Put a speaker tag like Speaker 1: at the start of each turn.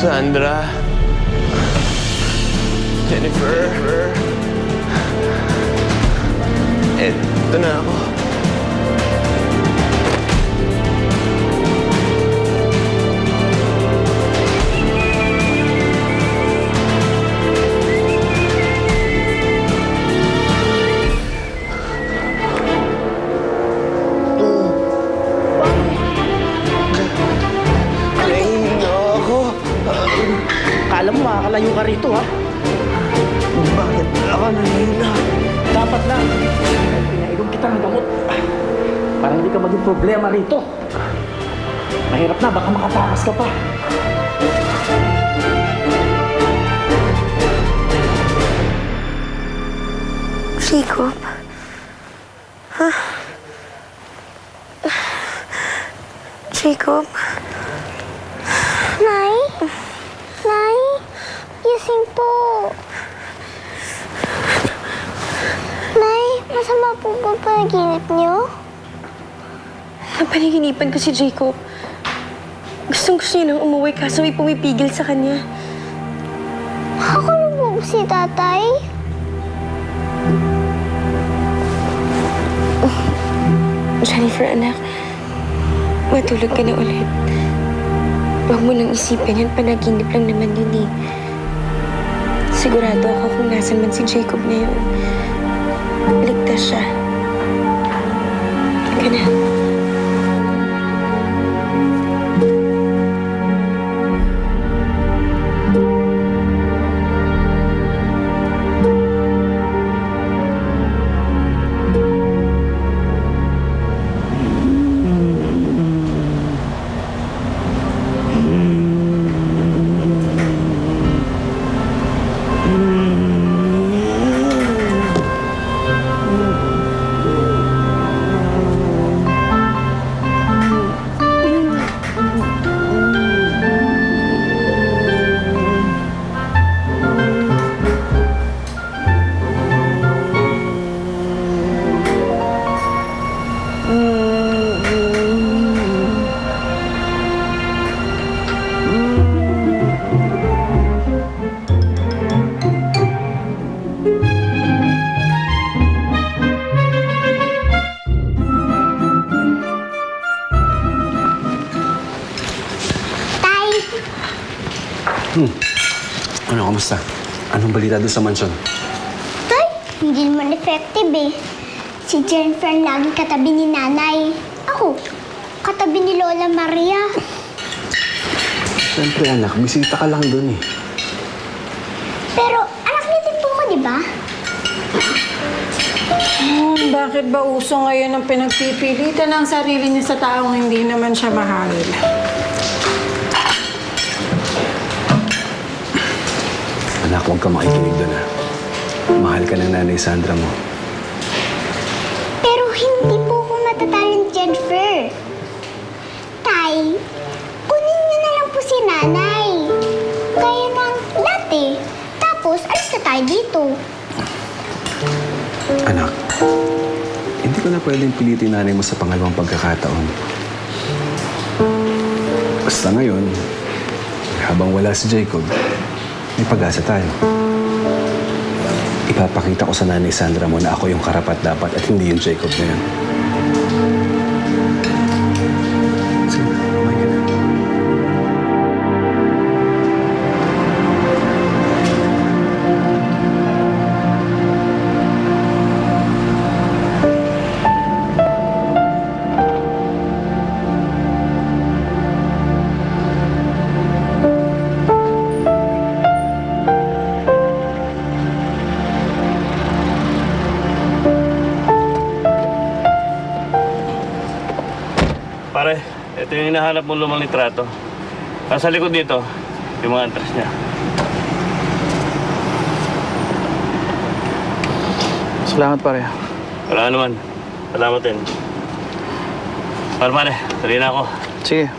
Speaker 1: Sandra. Jennifer. Eto na ako.
Speaker 2: Akala mo makakalayo ka rito, ha?
Speaker 1: Bakit ako nahihila?
Speaker 2: Dapat na. Pinainom kita ng gamot. Para hindi ka maging problema rito. Mahirap na, baka makatakas ka pa.
Speaker 3: Jacob? Jacob? Nay? Nay? Gising po. Nay, masama po ba panaginip niyo?
Speaker 4: Napanaginipan ko si Jacob. Gustong-gusto niya nang umuwi kaso may pumipigil sa kanya.
Speaker 3: Ako na po si tatay?
Speaker 4: Jennifer, anak, matulog ka na ulit. Huwag mo nang isipin yan, panaginip lang naman yun eh. Sigurado ako kung nasan man si Jacob ngayon. Ligtas siya. Ka na.
Speaker 5: Ano, kamusta? Anong balita doon sa mansyon?
Speaker 3: Tay, hindi naman effective eh. Si Jennifer ang laging katabi ni nanay. Ako, katabi ni Lola Maria.
Speaker 5: Siyempre, anak. Bisita ka lang doon eh.
Speaker 3: Pero anak niya din po ko, di ba?
Speaker 6: Bakit ba uso ngayon ang pinagpipilitan ang sarili niya sa taong hindi naman siya mahal?
Speaker 5: Anak, huwag ka makikinig doon, ha? Mahal ka ng nanay Sandra mo.
Speaker 3: Pero hindi po ko matatalo ni Jennifer. Tay, kunin niyo na lang po si nanay. Kaya ng latte. Tapos, alis na tayo dito.
Speaker 5: Anak, hindi ko na pwedeng pilitin nanay mo sa pangalawang pagkakataon. Basta ngayon, habang wala si Jacob, may pag-asa tayo. Ipapakita ko sa nanay Sandra mo na ako yung karapat-dapat at hindi yung Jacob na yan. Sige, kumain ka na.
Speaker 7: Pare, ito yung hinahanap mong lumang litrato. Nasa likod dito, yung mga address niya.
Speaker 2: Salamat, pare.
Speaker 7: Wala naman. Salamat din. Pare, tuloy na ako.
Speaker 2: Sige.